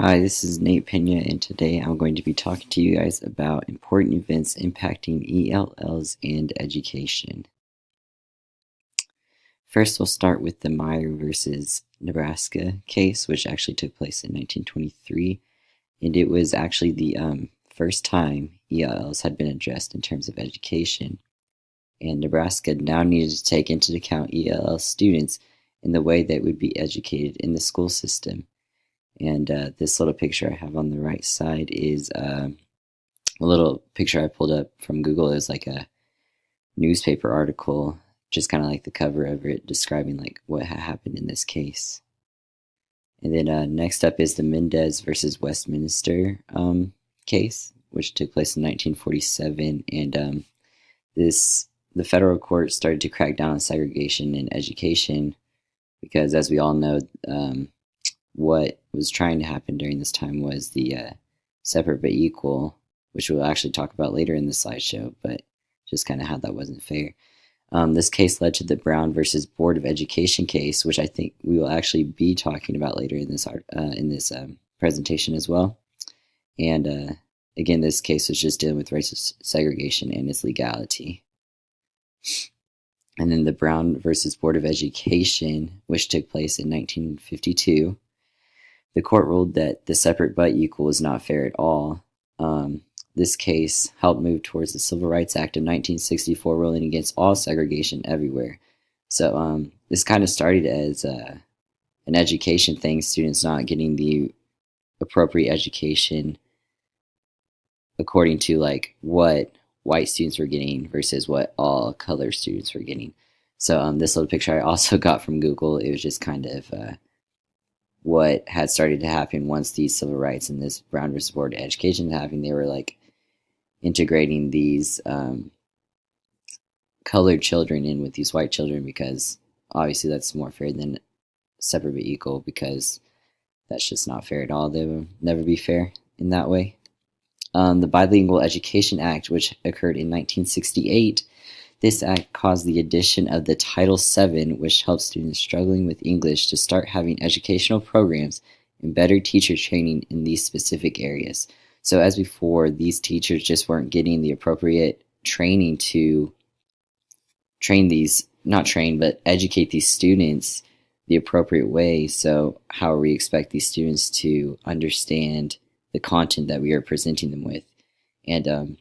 Hi, this is Nate Pena, and today I'm going to be talking to you guys about important events impacting ELLs and education. First, we'll start with the Meyer versus Nebraska case, which actually took place in 1923, and it was actually the first time ELLs had been addressed in terms of education. And Nebraska now needed to take into account ELL students in the way they would be educated in the school system. And this little picture I have on the right side is a little picture I pulled up from Google. It was like a newspaper article, just kind of like the cover of it, describing like what happened in this case. And then next up is the Mendez versus Westminster case, which took place in 1947. And the federal court started to crack down on segregation in education because, as we all know, what was trying to happen during this time was the separate but equal, which we'll actually talk about later in the slideshow, but just kind of how that wasn't fair. This case led to the Brown versus Board of Education case, which I think we will actually be talking about later in this presentation as well. And again, this case was just dealing with racist segregation and its legality. And then the Brown versus Board of Education, which took place in 1952. The court ruled that the separate but equal was not fair at all. This case helped move towards the Civil Rights Act of 1964, ruling against all segregation everywhere. So this kind of started as an education thing, students not getting the appropriate education according to like what white students were getting versus what all color students were getting. So this little picture I also got from Google. It was just kind of what had started to happen once these civil rights and this Brown versus Board of Education happened. They were like integrating these colored children in with these white children because obviously that's more fair than separate but equal, because that's just not fair at all. They will never be fair in that way. The Bilingual Education Act, which occurred in 1968, this act caused the addition of the Title VII, which helps students struggling with English to start having educational programs and better teacher training in these specific areas. So as before, these teachers just weren't getting the appropriate training to educate these students the appropriate way. So how we expect these students to understand the content that we are presenting them with. And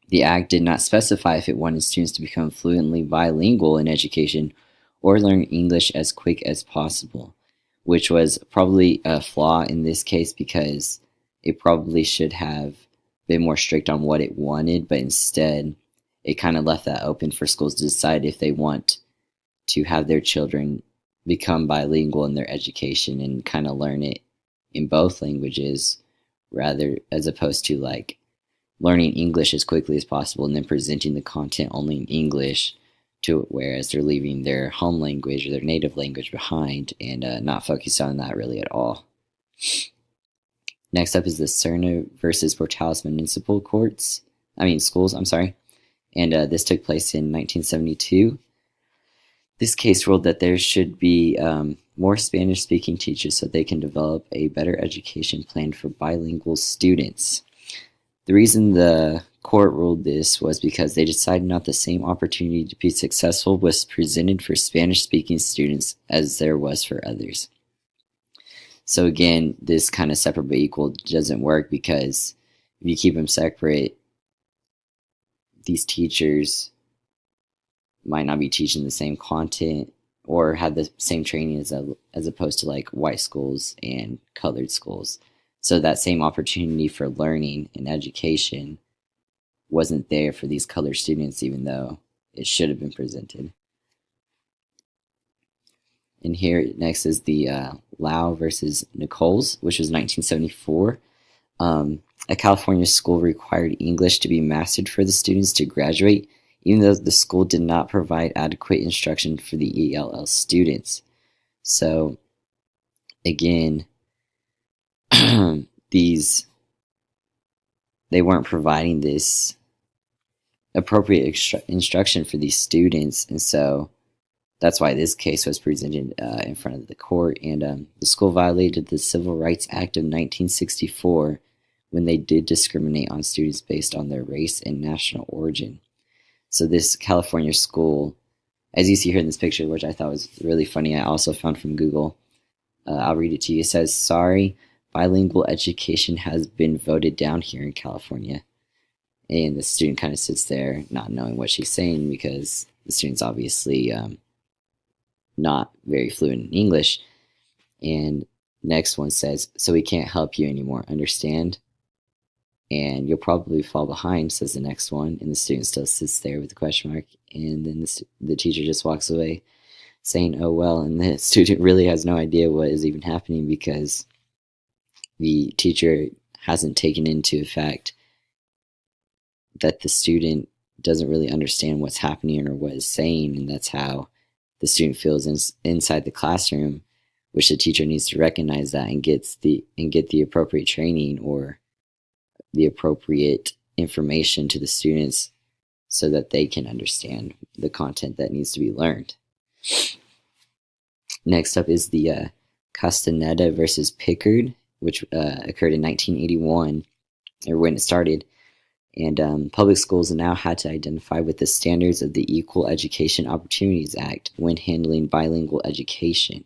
the Act did not specify if it wanted students to become fluently bilingual in education or learn English as quick as possible, which was probably a flaw in this case because it probably should have been more strict on what it wanted, but instead it kind of left that open for schools to decide if they want to have their children become bilingual in their education and kind of learn it in both languages, rather as opposed to like learning English as quickly as possible and then presenting the content only in English, to whereas they're leaving their home language or their native language behind and not focused on that really at all. Next up is the Cerna versus Portales Municipal Schools, and this took place in 1972. This case ruled that there should be more Spanish-speaking teachers so they can develop a better education plan for bilingual students. The reason the court ruled this was because they decided not the same opportunity to be successful was presented for Spanish-speaking students as there was for others. So again, this kind of separate but equal doesn't work, because if you keep them separate, these teachers might not be teaching the same content or have the same training as opposed to like white schools and colored schools. So that same opportunity for learning and education wasn't there for these colored students, even though it should have been presented. And here next is the Lau versus Nichols, which was 1974. A California school required English to be mastered for the students to graduate, even though the school did not provide adequate instruction for the ELL students. So again, they weren't providing this appropriate instruction for these students, and so that's why this case was presented in front of the court. And the school violated the Civil Rights Act of 1964 when they did discriminate on students based on their race and national origin. So this California school, as you see here in this picture, which I thought was really funny, I also found from Google. I'll read it to you. It says, "Sorry, bilingual education has been voted down here in California." And the student kind of sits there not knowing what she's saying because the student's obviously not very fluent in English. And next one says, "So we can't help you anymore, understand? And you'll probably fall behind," says the next one. And the student still sits there with a question mark. And then the teacher just walks away saying, "Oh, well." And the student really has no idea what is even happening because the teacher hasn't taken into effect that the student doesn't really understand what's happening or what is saying. And that's how the student feels inside the classroom, which the teacher needs to recognize that and get the appropriate training or the appropriate information to the students so that they can understand the content that needs to be learned. Next up is the Castaneda versus Pickard, which occurred in 1981, or when it started. And public schools now had to identify with the standards of the Equal Education Opportunities Act when handling bilingual education.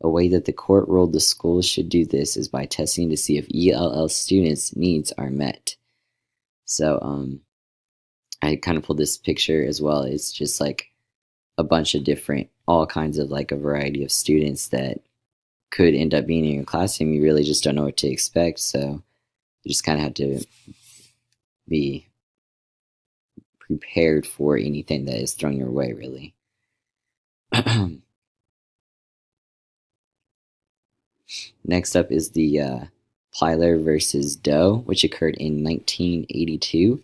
A way that the court ruled the schools should do this is by testing to see if ELL students' needs are met. So I kind of pulled this picture as well. It's just like a bunch of different, all kinds of like a variety of students that could end up being in your classroom. You really just don't know what to expect. So you just kind of have to be prepared for anything that is thrown your way, really. Next up is the Plyler versus Doe, which occurred in 1982.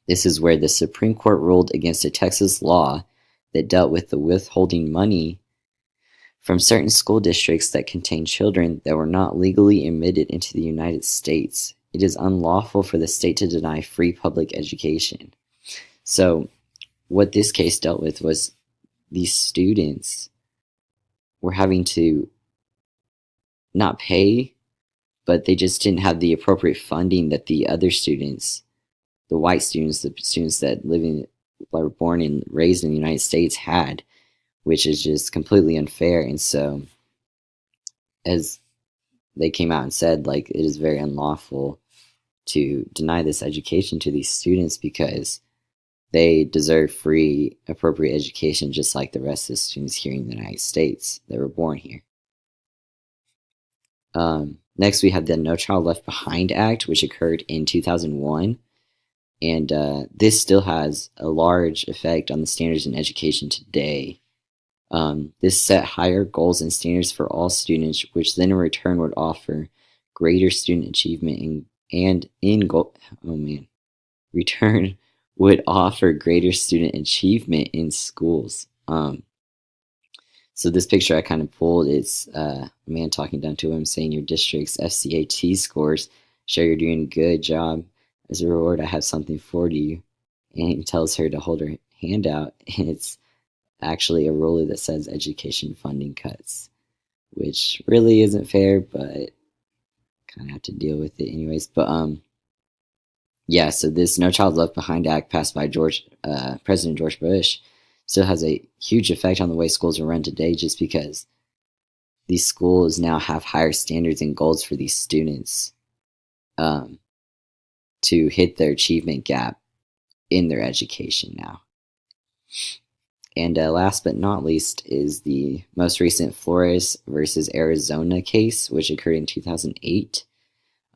This is where the Supreme Court ruled against a Texas law that dealt with the withholding money from certain school districts that contained children that were not legally admitted into the United States. It is unlawful for the state to deny free public education. So what this case dealt with was these students were having to not pay, but they just didn't have the appropriate funding that the other students, the white students, the students that were born and raised in the United States had, which is just completely unfair. And so as they came out and said, like, it is very unlawful to deny this education to these students because they deserve free, appropriate education just like the rest of the students here in the United States that were born here. Next, we have the No Child Left Behind Act, which occurred in 2001. And this still has a large effect on the standards in education today. This set higher goals and standards for all students, which then in return would offer greater student achievement return would offer greater student achievement in schools. So this picture I kind of pulled, it's a man talking down to him saying, "Your district's FCAT scores show you're doing a good job. As a reward, I have something for you." And he tells her to hold her hand out, and it's actually a ruler that says education funding cuts, which really isn't fair, but kind of have to deal with it anyways. But yeah, so this No Child Left Behind Act passed by President George Bush still has a huge effect on the way schools are run today, just because these schools now have higher standards and goals for these students to hit their achievement gap in their education now. And last but not least is the most recent Flores versus Arizona case, which occurred in 2008.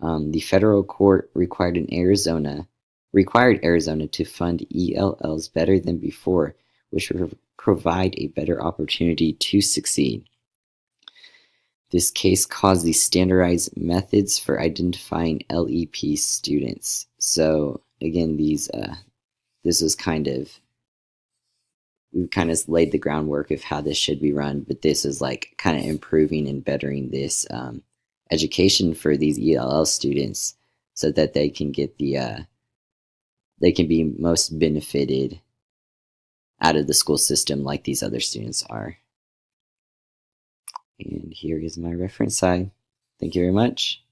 The federal court required Arizona to fund ELLs better than before, which would provide a better opportunity to succeed. This case caused the standardized methods for identifying LEP students. So again, we've kind of laid the groundwork of how this should be run, but this is like kind of improving and bettering this education for these ELL students so that they can get they can be most benefited out of the school system like these other students are. And here is my reference side. Thank you very much.